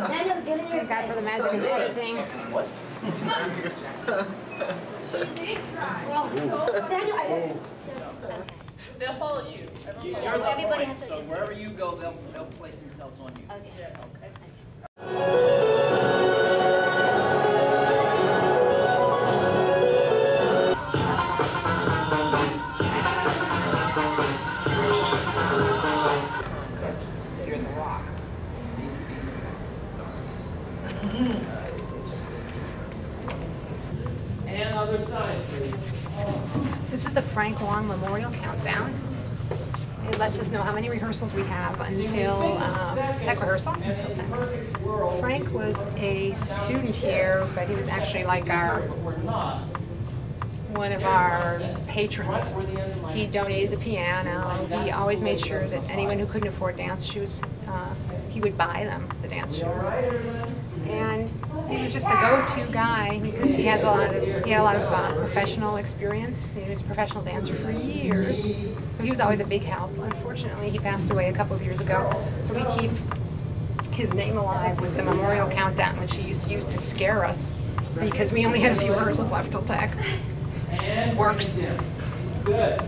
Daniel, get in your Thank God for the magic of editing. Well, Daniel, They'll follow you. everybody has to So wherever you go, they'll place themselves on you. Okay. You're in the rock. And other side, please. This is the Frank Wong Memorial Countdown. It lets us know how many rehearsals we have until tech rehearsal. Until 10. Frank was a student here, but he was actually like one of our patrons. He donated the piano. He always made sure that anyone who couldn't afford dance shoes, he would buy them the dance shoes. And he was just the go-to guy because he had a lot of professional experience. He was a professional dancer for years, so he was always a big help. Unfortunately, he passed away a couple of years ago, so we keep his name alive with the Memorial Countdown, which he used to use to scare us because we only had a few rehearsals left till tech. Works. Good.